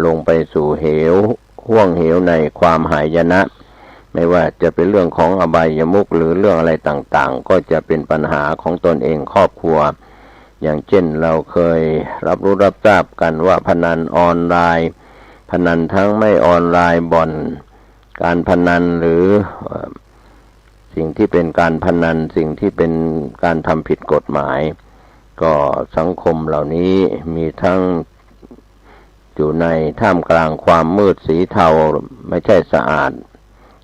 ลงไปสู่เหวห่วงเหวในความหายนะไม่ว่าจะเป็นเรื่องของอบายมุขหรือเรื่องอะไรต่างๆก็จะเป็นปัญหาของตนเองครอบครัวอย่างเช่นเราเคยรับรู้รับทราบกันว่าพนันออนไลน์พนันทั้งไม่ออนไลน์บ่อนการพนันหรือสิ่งที่เป็นการพนันสิ่งที่เป็นการทำผิดกฎหมายก็สังคมเหล่านี้มีทั้งอยู่ในท่ามกลางความมืดสีเทาไม่ใช่สะอาด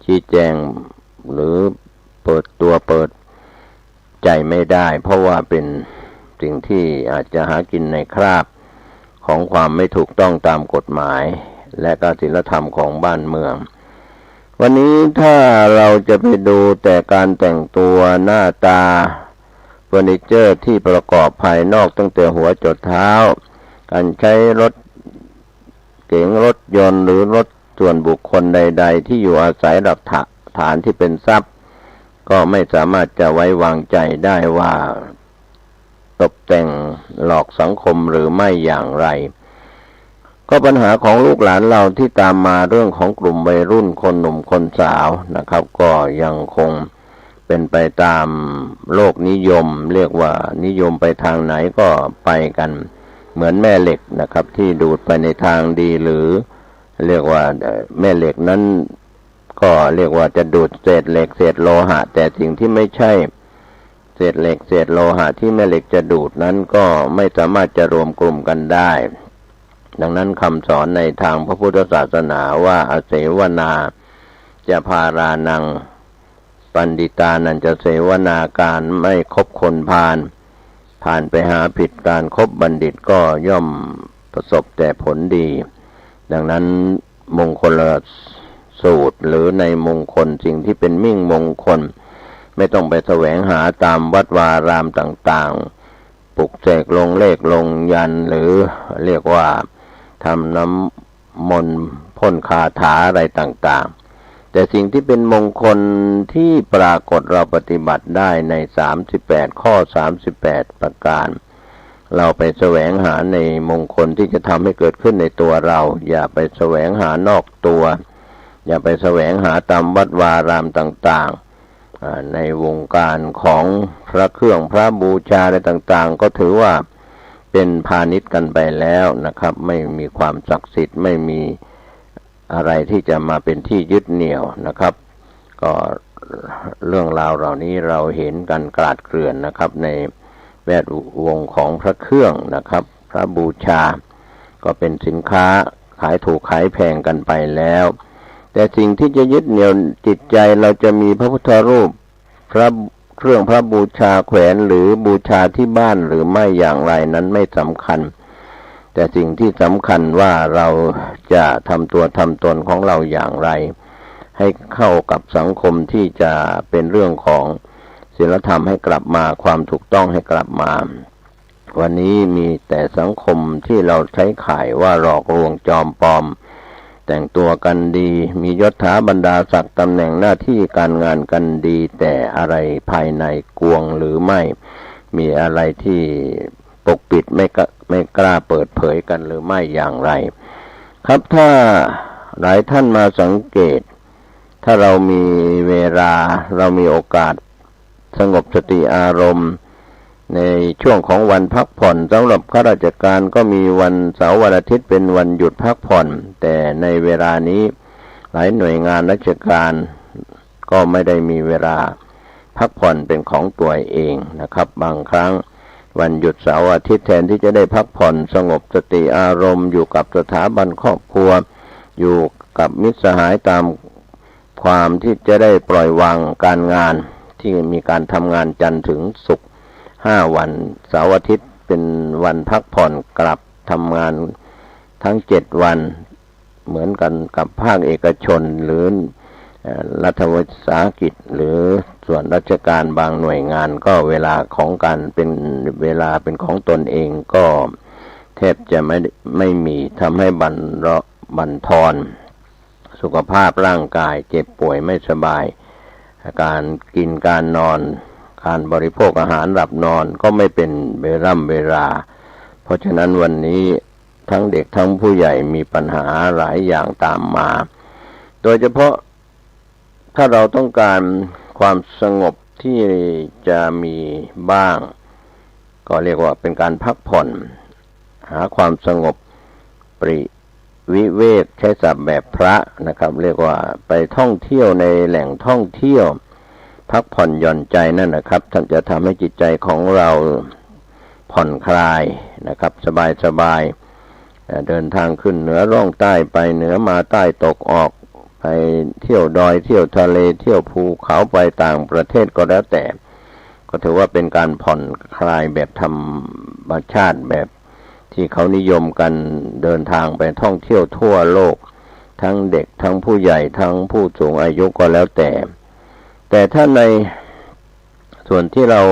ชี้แจงหรือเปิดตัวเปิดใจไม่ได้เพราะว่าเป็นสิ่งที่อาจจะหากินในคราบของความไม่ถูกต้องตามกฎหมายและก็ศีลธรรมของบ้านเมืองวันนี้ถ้าเราจะไปดูแต่การแต่งตัวหน้าตาเฟอร์นิเจอร์ที่ประกอบภายนอกตั้งแต่หัวจรดเท้าการใช้รถเก๋งรถยนต์หรือรถส่วนบุคคลใดๆที่อยู่อาศัยหลักฐานที่เป็นทรัพย์ก็ไม่สามารถจะไว้วางใจได้ว่าตกแต่งหลอกสังคมหรือไม่อย่างไรก็ปัญหาของลูกหลานเราที่ตามมาเรื่องของกลุ่มวัยรุ่นคนหนุ่มคนสาวนะครับก็ยังคงเป็นไปตามโลกนิยมเรียกว่านิยมไปทางไหนก็ไปกันเหมือนแม่เหล็กนะครับที่ดูดไปในทางดีหรือเรียกว่าแม่เหล็กนั้นก็เรียกว่าจะดูดเศษเหล็กเศษโลหะแต่สิ่งที่ไม่ใช่เศษเหล็กเศษโลหะที่แม่เหล็กจะดูดนั้นก็ไม่สามารถจะรวมกลุ่มกันได้ดังนั้นคำสอนในทางพระพุทธศาสนาว่าอาเสวนาจะพารานังปันดิตานันจะเสวนาการไม่คบคนพาลผ่านไปหาผิดการคบบัณฑิตก็ย่อมประสบแต่ผลดีดังนั้นมงคลสูตรหรือในมงคลสิ่งที่เป็นมิ่งมงคลไม่ต้องไปแสวงหาตามวัดวารามต่างๆปลุกเสกลงเลขลงยันหรือเรียกว่าทำน้ำมนต์พ่นคาถาอะไรต่างๆแต่สิ่งที่เป็นมงคลที่ปรากฏเราปฏิบัติได้ใน38ข้อ38ประการเราไปแสวงหาในมงคลที่จะทำให้เกิดขึ้นในตัวเราอย่าไปแสวงหานอกตัวอย่าไปแสวงหาตามวัดวารามต่างๆในวงการของพระเครื่องพระบูชาอะไรต่างๆก็ถือว่าเป็นพาณิชย์กันไปแล้วนะครับไม่มีความศักดิ์สิทธิ์ไม่มีอะไรที่จะมาเป็นที่ยึดเหนี่ยวนะครับก็เรื่องราวเหล่านี้เราเห็นกันกลาดเกลื่อนนะครับในแวดวงของพระเครื่องนะครับพระบูชาก็เป็นสินค้าขายถูกขายแพงกันไปแล้วแต่สิ่งที่จะยึดเหนี่ยวจิตใจเราจะมีพระพุทธรูปพระเครื่องพระบูชาแขวนหรือบูชาที่บ้านหรือไม่อย่างไรนั้นไม่สำคัญแต่สิ่งที่สำคัญว่าเราจะทำตัวทำตนของเราอย่างไรให้เข้ากับสังคมที่จะเป็นเรื่องของศีลธรรมให้กลับมาความถูกต้องให้กลับมาวันนี้มีแต่สังคมที่เราใช้ข่ายว่าหลอกลวงจอมปลอมแต่งตัวกันดีมียศถาบรรดาศักดิ์ตำแหน่งหน้าที่การงานกันดีแต่อะไรภายในกวงหรือไม่มีอะไรที่ปกปิดไม่กล้าเปิดเผยกันหรือไม่อย่างไรครับถ้าหลายท่านมาสังเกตถ้าเรามีเวลาเรามีโอกาสสงบสติอารมณ์ในช่วงของวันพักผ่อนสำหรับข้าราชการก็มีวันเสาร์วันอาทิตย์เป็นวันหยุดพักผ่อนแต่ในเวลานี้หลายหน่วยงานราชการก็ไม่ได้มีเวลาพักผ่อนเป็นของตัวเองนะครับบางครั้งวันหยุดเสาร์อาทิตย์แทนที่จะได้พักผ่อนสงบสติอารมณ์อยู่กับสถาบันครอบครัวอยู่กับมิตรสหายตามความที่จะได้ปล่อยวางการงานที่มีการทำงานจันทร์ถึงศุกร์5 วันเสาร์อาทิตย์เป็นวันพักผ่อนกลับทำงานทั้ง7 วันเหมือนกันกับภาคเอกชนหรือรัฐวิสาหกิจหรือส่วนราชการบางหน่วยงานก็เวลาของการเป็นเวลาเป็นของตนเองก็แทบจะไม่มีทำให้บั่นทอนสุขภาพร่างกายเจ็บป่วยไม่สบายการกินการนอนการบริโภคอาหารหลับนอนก็ไม่เป็นเวลาเพราะฉะนั้นวันนี้ ทั้งเด็กทั้งผู้ใหญ่มีปัญหาหลายอย่างตามมา โดยเฉพาะถ้าเราต้องการความสงบที่จะมีบ้างก็เรียกว่าเป็นการพักผ่อนหาความสงบปริวิเวกใช้ศัพท์แบบพระนะครับเรียกว่าไปท่องเที่ยวในแหล่งท่องเที่ยวพักผ่อนหย่อนใจนั่นนะครับท่านจะทำให้จิตใจของเราผ่อนคลายนะครับสบายเดินทางขึ้นเหนือร่องใต้ไปเหนือมาใต้ตกออกไปเที่ยวดอยเที่ยวทะเลเที่ยวภูเขาไปต่างประเทศก็แล้วแต่ก็ถือว่าเป็นการผ่อนคลายแบบธรรมชาติแบบที่เขานิยมกันเดินทางไปท่องเที่ยวทั่วโลกทั้งเด็กทั้งผู้ใหญ่ทั้งผู้สูงอายุก็แล้วแต่ถ้าในส่วนที่เรา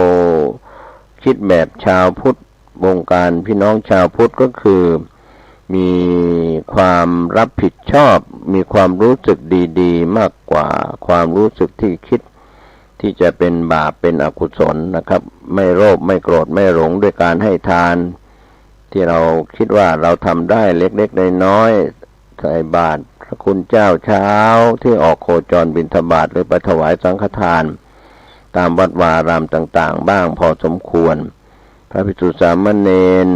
คิดแบบชาวพุทธวงการพี่น้องชาวพุทธก็คือมีความรับผิดชอบมีความรู้สึกดีๆมากกว่าความรู้สึกที่คิดที่จะเป็นบาปเป็นอกุศลนะครับไม่โลภไม่โกรธไม่หลงด้วยการให้ทานที่เราคิดว่าเราทำได้เล็กๆน้อยๆใส่บาตรพระคุณเจ้าเช้าที่ออกโคจรบิณฑบาตหรือไปถวายสังฆทานตามวัดวารามต่างๆบ้างพอสมควรพระภิกษุสามเณร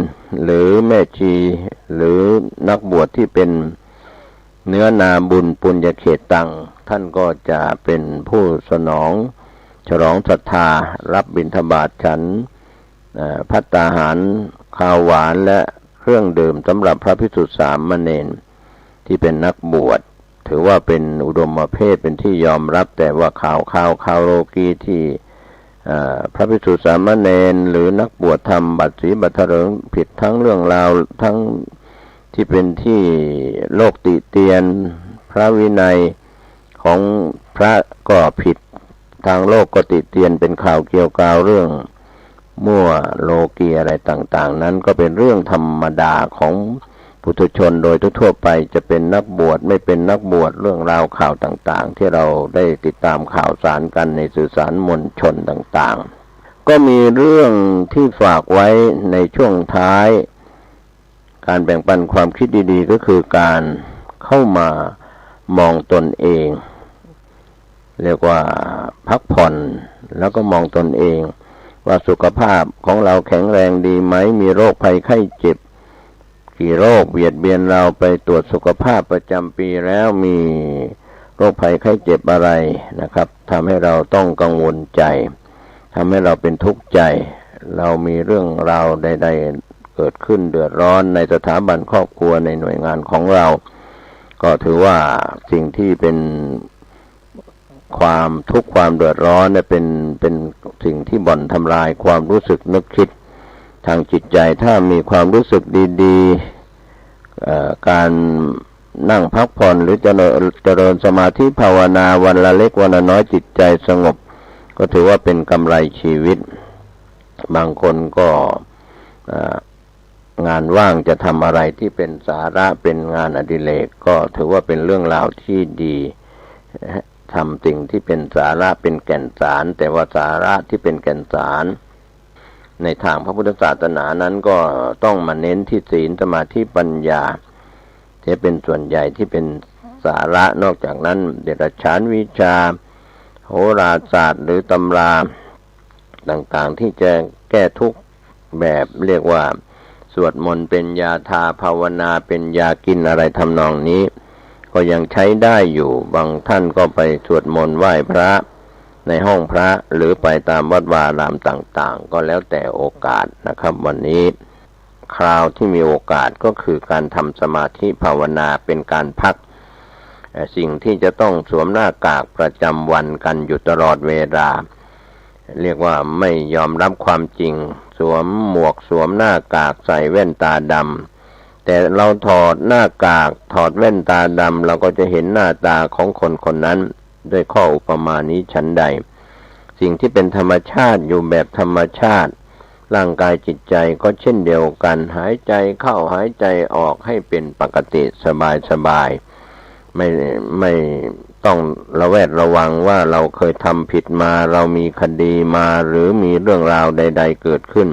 หรือแม่ชีหรือนักบวชที่เป็นเนื้อนาบุญปุญญเขตตังท่านก็จะเป็นผู้สนองฉลองศรัทธารับบิณฑบาตฉันภัตตาหารข้าวหวานและเครื่องดื่มสำหรับพระภิกษุสามเณรที่เป็นนักบวชถือว่าเป็นอุดมเพศเป็นที่ยอมรับแต่ว่าข่าวโลกีที่พระภิกษุสามเณรหรือนักบวชทำบัตรสีบัตรเถลิงผิดทั้งเรื่องราวทั้งที่เป็นที่โลกติเตียนพระวินัยของพระก็ผิดทางโลกก็ติเตียนเป็นข่าวเกี่ยวกับเรื่องมั่วโลกีอะไรต่างๆนั้นก็เป็นเรื่องธรรมดาของปุถุชนโดยทั่วไปจะเป็นนักบวชไม่เป็นนักบวชเรื่องราวข่าวต่างๆที่เราได้ติดตามข่าวสารกันในสื่อสารมวลชนต่างๆก็มีเรื่องที่ฝากไว้ในช่วงท้ายการแบ่งปันความคิดดีๆก็คือการเข้ามามองตนเองเรียกว่าพักผ่อนแล้วก็มองตนเองว่าสุขภาพของเราแข็งแรงดีไหมมีโรคภัยไข้เจ็บกี่โรคเบียดเบียนเราไปตรวจสุขภาพประจำปีแล้วมีโรคภัยไข้เจ็บอะไรนะครับทำให้เราต้องกังวลใจทำให้เราเป็นทุกข์ใจเรามีเรื่องราวใดๆเกิดขึ้นเดือดร้อนในสถาบันครอบครัวในหน่วยงานของเราก็ถือว่าสิ่งที่เป็นความทุกข์ความเดือดร้อนเนี่ยเป็นสิ่งที่บ่อนทำลายความรู้สึกนึกคิดทางจิตใจถ้ามีความรู้สึกดีๆการนั่งพักผ่อนหรือเจริญสมาธิภาวนาวันละเล็กวันละน้อยจิตใจสงบก็ถือว่าเป็นกำไรชีวิตบางคนก็งานว่างจะทำอะไรที่เป็นสาระเป็นงานอดิเรกก็ถือว่าเป็นเรื่องราวที่ดีทำสิ่งที่เป็นสาระเป็นแก่นสารแต่ว่าสาระที่เป็นแก่นสารในทางพระพุทธศาสนานั้นก็ต้องมาเน้นที่ศีลสมาธิปัญญาที่เป็นส่วนใหญ่ที่เป็นสาระนอกจากนั้นเดรัจฉานวิชาโหราศาสตร์หรือตำราต่างๆที่จะแก้ทุกข์แบบเรียกว่าสวดมนต์เป็นยาทาภาวนาเป็นยากินอะไรทำนองนี้ก็ยังใช้ได้อยู่บางท่านก็ไปสวดมนต์ไหว้พระในห้องพระหรือไปตามวัดวารามต่างๆก็แล้วแต่โอกาสนะครับวันนี้คราวที่มีโอกาสก็คือการทำสมาธิภาวนาเป็นการพักสิ่งที่จะต้องสวมหน้ากากประจำวันกันอยู่ตลอดเวลาเรียกว่าไม่ยอมรับความจริงสวมหมวกสวมหน้ากากใส่แว่นตาดำแต่เราถอดหน้ากากถอดแว่นตาดำเราก็จะเห็นหน้าตาของคนคนนั้นด้วยข้ออุปมานี้ฉันใดสิ่งที่เป็นธรรมชาติอยู่แบบธรรมชาติร่างกายจิตใจก็เช่นเดียวกันหายใจเข้าหายใจออกให้เป็นปกติสบายไม่ต้องระแวดระวังว่าเราเคยทำผิดมาเรามีคดีมาหรือมีเรื่องราวใดๆเกิดขึ้น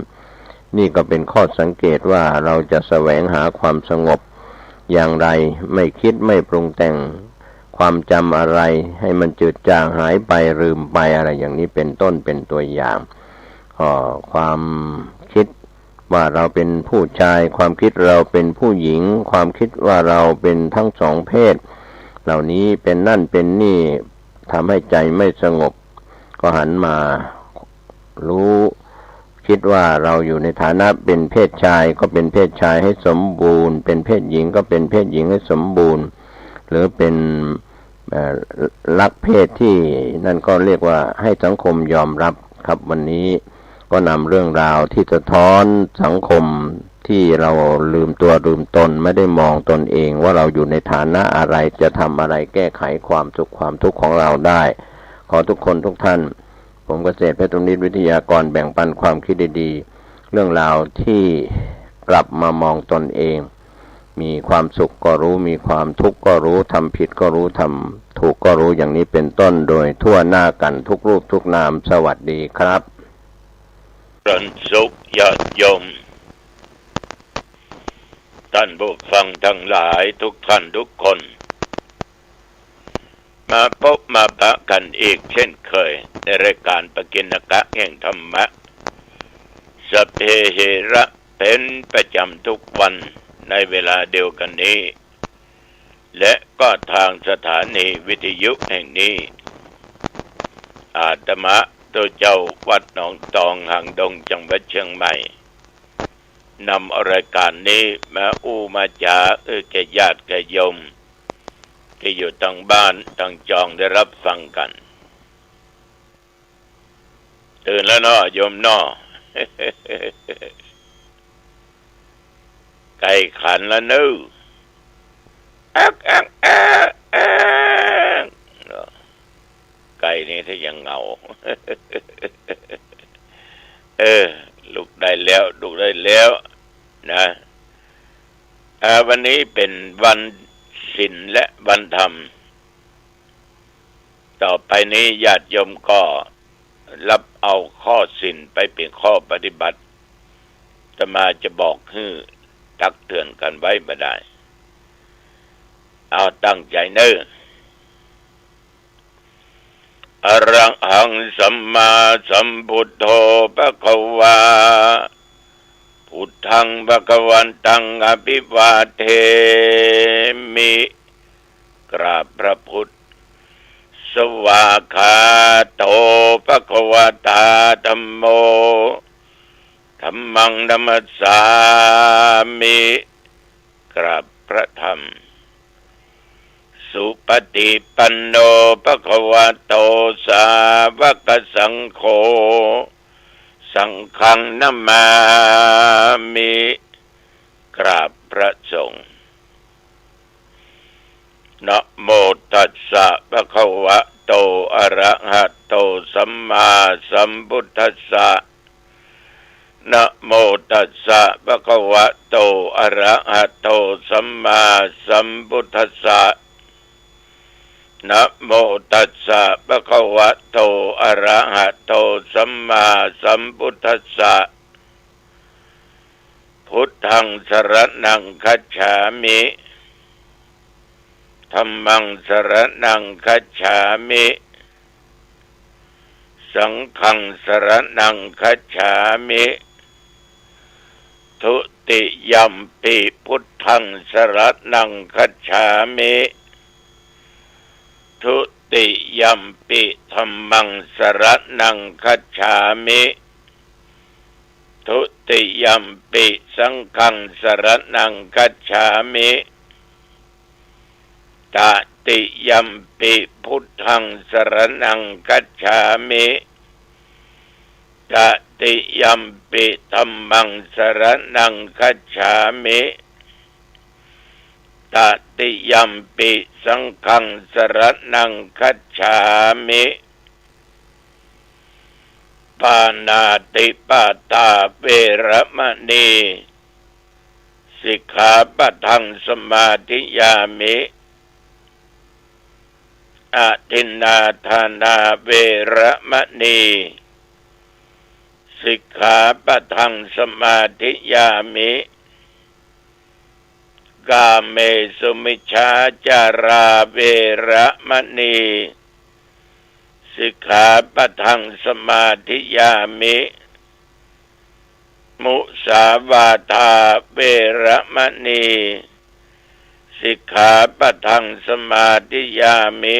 นี่ก็เป็นข้อสังเกตว่าเราจะแสวงหาความสงบอย่างไรไม่คิดไม่ปรุงแต่งความจำอะไรให้มันจืดจางหายไปลืมไปอะไรอย่างนี้เป็นต้นเป็นตัวอย่างความคิดว่าเราเป็นผู้ชายความคิดเราเป็นผู้หญิงความคิดว่าเราเป็นทั้งสองเพศเหล่านี้เป็นนั่นเป็นนี่ทำให้ใจไม่สงบก็หันมารู้คิดว่าเราอยู่ในฐานะเป็นเพศชายก็เป็นเพศชายให้สมบูรณ์เป็นเพศหญิงก็เป็นเพศหญิงให้สมบูรณ์หรือเป็นลักเพศที่นั่นก็เรียกว่าให้สังคมยอมรับครับวันนี้ก็นำเรื่องราวที่สะท้อนสังคมที่เราลืมตัวลืมตนไม่ได้มองตนเองว่าเราอยู่ในฐานะอะไรจะทำอะไรแก้ไขความสุขความทุกข์ของเราได้ขอทุกคนทุกท่านผมเกษตรเพชรนิตวิทยากรแบ่งปันความคิดดีๆเรื่องราวที่กลับมามองตนเองมีความสุขก็รู้มีความทุกข์ก็รู้ทำผิดก็รู้ทำถูกก็รู้อย่างนี้เป็นต้นโดยทั่วหน้ากันทุกรูปทุกนามสวัสดีครับรันสุขญาติโยมท่านผู้ฟังทั้งหลายทุกท่านทุกคนมาพบมาปะกันอีกเช่นเคยในรายการปกิณกะแห่งธรรมะสัพเพเหระเป็นประจำทุกวันในเวลาเดียวกันนี้และก็ทางสถานีวิทยุแห่งนี้อาตมะตัวเจ้าวัดหนองตองหางดงจังหวัดเชียงใหม่นำรายการนี้มามาจาแก่ญาติแก่โยมที่อยู่ทางบ้านทางจองได้รับฟังกันตื่นแล้วเนาะโยมเนาะ ไก่ขันแล้วนึไก่นี่ถ้ายังเงา ลุกได้แล้วลุกได้แล้วนะวันนี้เป็นวันศีลและวันธรรมต่อไปนี้ญาติโยมก็รับเอาข้อศีลไปเป็นข้อปฏิบัติอาตมาจะบอกให้ตักเตือนกันไว้บ่ได้เอาตั้งใจเน้ออรังหังสัมมาสัมพุทโธภควาพุทธังภวันตังอภิวาเทมิกราบพระพุทธสวากขาโตภควตาธัมโมธัมมังนัมสสามิกราบพระธรรมสุปฏิปันโนภควโตสาวกสังโฆสังฆังนัมมามิกราบพระสงฆ์นะโมตัสสะภะคะวะโตอะระหะโตสัมมาสัมพุทธัสสะนะโมตัสสะภะคะวะโตอะระหะโตสัมมาสัมพุทธัสสะนะโมตัสสะภะคะวะโตอะระหะโตสัมมาสัมพุทธัสสะพุทธังสรณังคัจฉามิธัมมังสรณังคัจฉามิสังฆังสรณังคัจฉามิทุติยัมปิพุทธังสรณังคัจฉามิทุติยัมปิธัมมังสรณังคัจฉามิทุติยัมปิสังฆังสรณังคัจฉามิตติยัมปิพุทธังสรณังคัจฉามิตติยัมปิธัมมังสรณังคัจฉามิตติยัมปิสังฆังสรณังคัจฉามิปานาติปาตาเวรมณีสิกขาปะทังสมาธิยามิอทินนาทานาเวรมณี สิกขาปะทังสมาธิยามิกาเมสุมิชฌาจาราเวระมณีสิกขาปะทังสมาธิยามิมุสาวาทาเวระมณีสิกขาปะทังสมาธิยามิ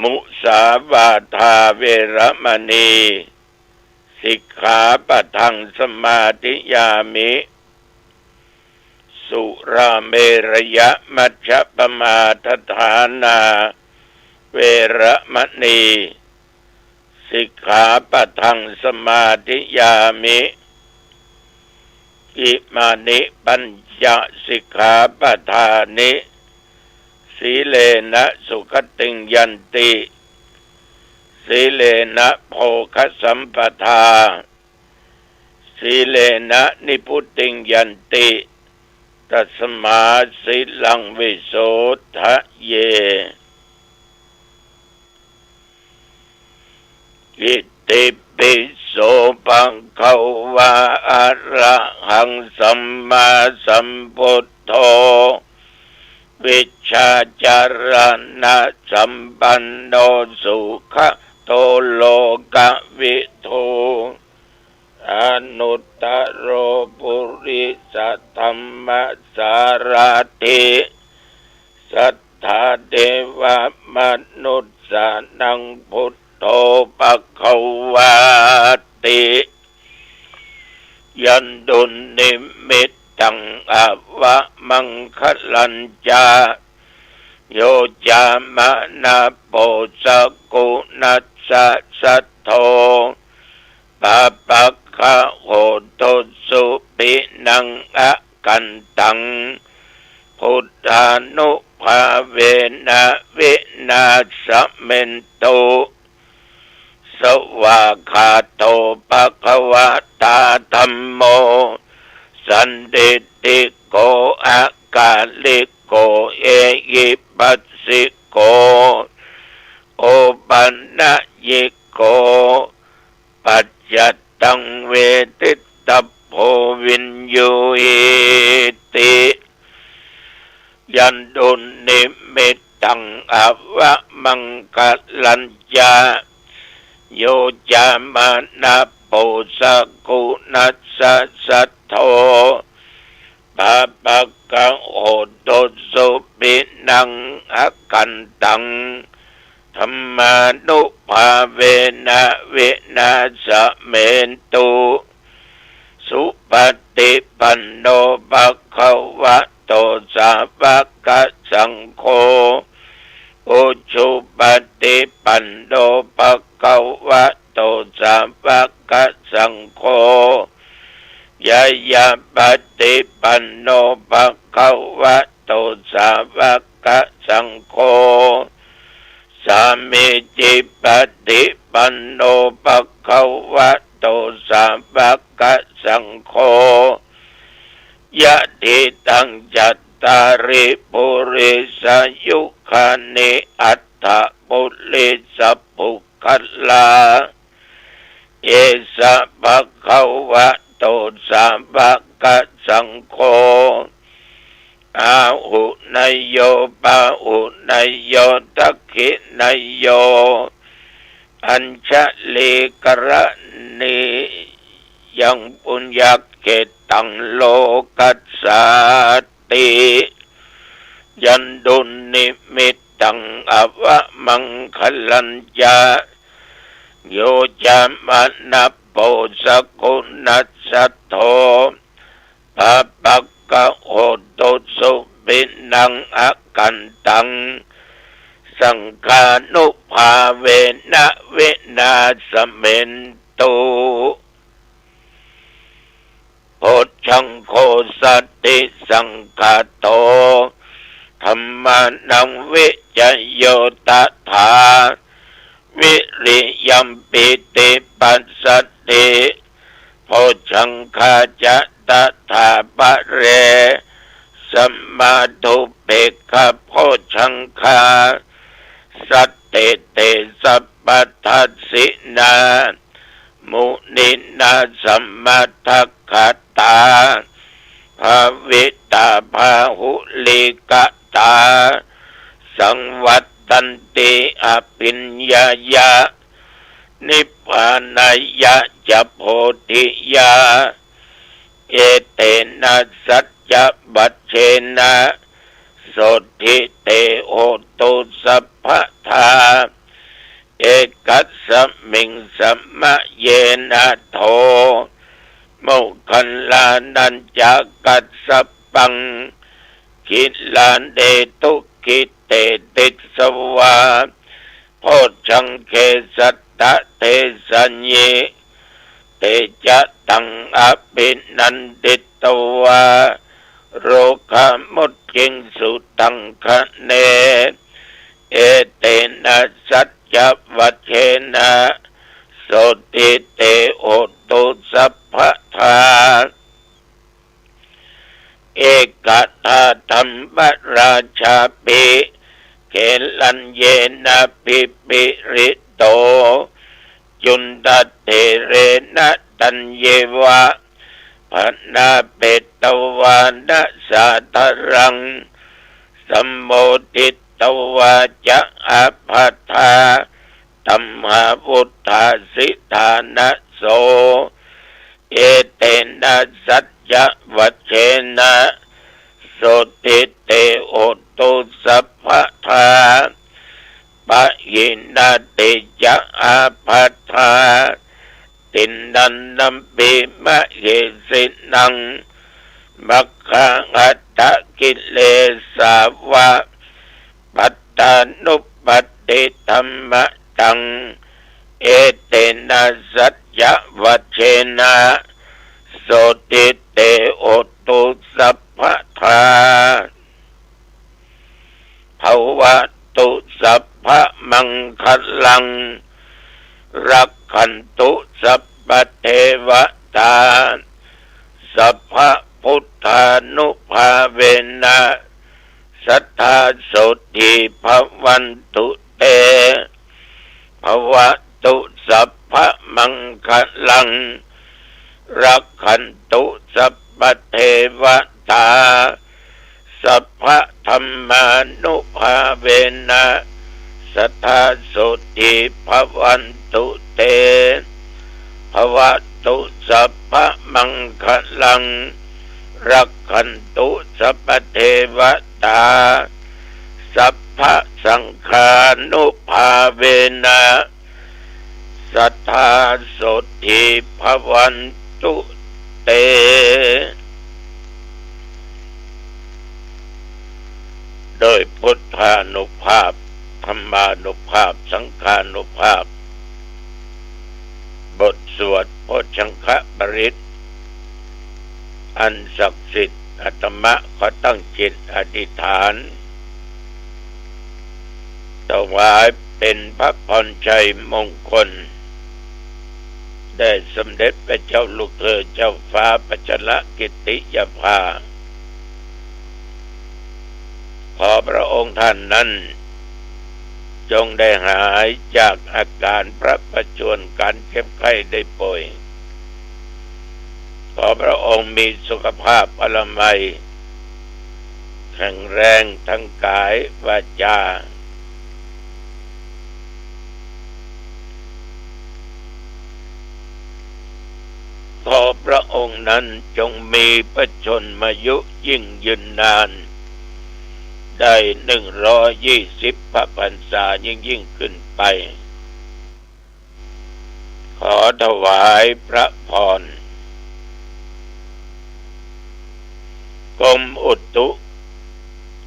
มุสาวาทาเวระมณีสิกขาปะทังสมาธิยามิสุราเมรยมัชฌัปปมาทฐานาเวระมณีสิกขาปะทังสมาธิยามิอิมานิปัญจสิกขาปทานิสีเลนะสุขติงยันติสีเลนะโภคสัมปทาสีเลนะนิพุตติงยันติตัสมาสีลังวิโสทะเยอิติปิโสปังเขาวาอะระหังสัมมาสัมพุทโธวิชชาจารณะสัมปันโนสุขโตโลกวิทูอนุตตโรปุริสธัมมสารถิสัทธาเทวมนุษย์สานังพุทโธภควาติยันดุลนิมิตตังอวะมังคลัญจาโยจามะนาโปสกุนัสสะสัทโธปะปะคะโหตุสุปินังอะกันตังพุทธานุภาเวนะวินาสเมนตุสวากขาโตภควตาธัมโมสันติติโกอะกาลิโกเอหิปัสสิโกโอปันนะยิโกปัจจตังเวทิตโพวินยูหิติยันดุลนิมิตตังอวะมังคลัญจาโยจามานาโปสกุนัสสะสัทโธปะปะกะโหตุสุปินังอะกันตังธัมมานุภาเวนะวินาสเมนตุสุปฏิปันโนภควโตสาวกสังโฆอุชุปฏิปันโนภควโตสาวกสังโฆยายาปฏิปันโนภควโตสาวกสังโฆสามิจิปฏิปันโนภควโตสาวกสังโฆยะติตังจัตตาริปุริสยุคานิอัตถปุริสปุคัลลาเอสะภควโตสาวกสังโฆอาหุนยโยปะหุนยโยทักขินยโยอัญชลีกรณียังปุญญเกตังโลกัสสติยันดุลนิมิตตังอวะมังคลัญจาโยจามะนาโปสกุนัสสะโธปะปะกะโหตุสุปินังอะกันตังสังฆานุภาเวนะวินาสเมนตุโพชังโคสติสังฆาโตธัมมานังวิจโยตถาวิริยัมปิติปัสสติโพชังคาจะตถาปะเรสัมมาทุเปกขโพชังคาสัท เตเตสัพพทัสสินามุนินาสัมมาทัคขตาภาวิตาภาหุลิกตาสังวัตตันติอภิญญายะนิพพานายะจะโพธิยาเอเตนะสัจจะบัจเชนะโสทิเตโหตุสัพพทาเอกัสสมิงสัมมะเยนะโทโมคัลลานันจะกัสสปังคิลานเดตุกิเตติสวาโพชังเคสัตตะเทสัญเยเตจะตังอภินันติตวาโรคามุตจิงสุตังคะเนเอเตนะสัจจะวัชเชนะโสติเตโอตุสัพพทาเอกตาธรรมราชาปิเกลันเยนะปิปิริโตจุนตเตเรนะตัญเยวะพนาเปตวานะสาธรังสัมโมทิตวาจะอาภัทธาตัมหาพุทธาสิทานะโสเอเตนะสัจจะวัชเชนะโสติเตโอตุสัพพทาปะยินาติจะอาภัทธาตินนันนัมปิมะเยสินังมัคคังอัตตะกิเลสาวะปัตตานุปัตติธัมมะตังเอเตนะสัจจะวัชเชนะโสติเตโอตุสัพพทาภวตุสัพพมังคลังรักขันตุสัพพเทวตาสัพพพุทธานุภาเวนะสัทธาโสติภวันตุเตภวตุสัพพมังคลังรักขันตุสัพพเทวตาสัพพธรรมานุภาเวนะสัทธาโสติภวันตุเตภวตุสัพพมังคลังรักขันตุสัพพเทวตาสัพพสังฆานุภาเวนะสัทธาโสติภวันตุเตโดยพุทธานุภาพธรรมานุภาพสังฆานุภาพบทสวดโพชังคะปริตอันศักดิ์สิทธิ์อาตมะขอตั้งจิตอธิษฐานถวายเป็นพระพรชัยมงคลได้สมเด็จพระเจ้าลูกเธอเจ้าฟ้าปัจจลกิติยภาขอพระองค์ท่านนั้นจงได้หายจากอาการพระประชวรการเจ็บไข้ได้ป่วยขอพระองค์มีสุขภาพพละไมแข็งแรงทั้งกายวาจาขอพระองค์นั้นจงมีพระชนมายุยิ่งยืนนานได้120 พระพรรษายิ่งขึ้นไปขอถวายพระพรกรมอุตุ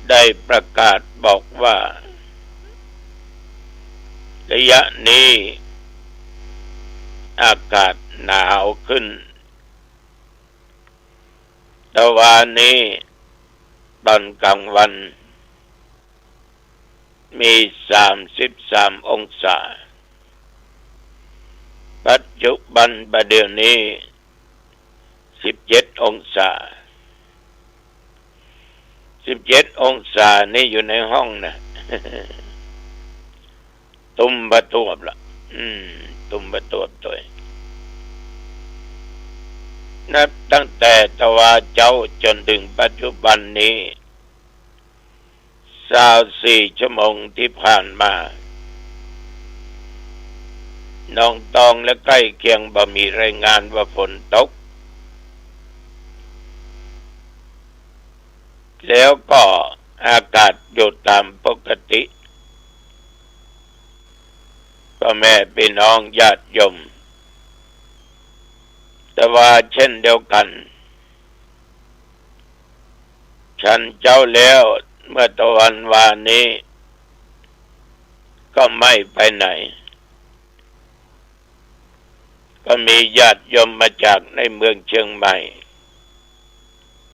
ได้ประกาศบอกว่าระยะนี้อากาศหนาวขึ้นตะวันนี้ตอนกลางวันมี33 องศาปัจจุบันประเดี๋ยวนี้17 องศา17 องศานี่อยู่ในห้องนะ ตุ้มประตวบละตุ้มประตวบตัวนับตั้งแต่ตะวาเจ้าจนถึงปัจจุบันนี้24 ชั่วโมงที่ผ่านมาน้องตองและใกล้เคียงบ่มีรายงานว่าฝนตกแล้วก็อากาศอยู่ตามปกติก็แม่พี่น้องญาติโยมแต่ว่าเช่นเดียวกันฉันเจ้าแล้วเมื่อตะวันวานนี้ก็ไม่ไปไหนก็มีญาติโยมมาจากในเมืองเชียงใหม่